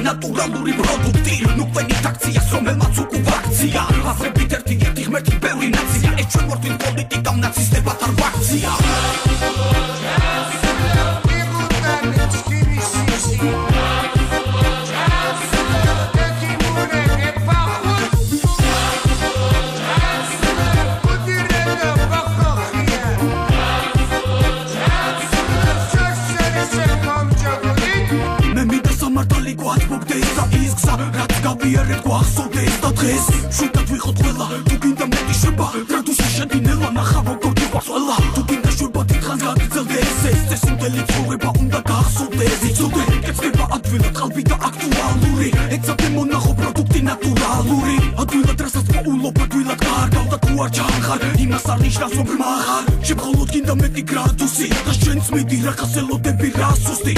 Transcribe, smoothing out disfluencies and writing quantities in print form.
ნატურალური პროდუქტი ნუკვენი აქციას რომელმაც უკუვაქცია აზრებით ერთი ღმერთი ბევრი ნაცია ეს ჩვენ ვართ ვინ პოლიტიკამ ნაცისტებად არ ვაქცია Vierre guaso de esta tres Shunta twijo twela Tu kinda meti sheba Gradu se shentinela Nachavo korki guasoela Tu kinda shurba titrans gatitzel de Este sinteli tsoreba Unda garso de Zitsode Ketskeba advila Tqalbida aktualuri Etsate monaho produkti naturaluri Advila trasas po ulob Advila tqar Galda kuar chankhar Imas ar nishnas obrmahar Shebxolod kinda meti gradusi Das chens medi Rakhaselo debi rasusti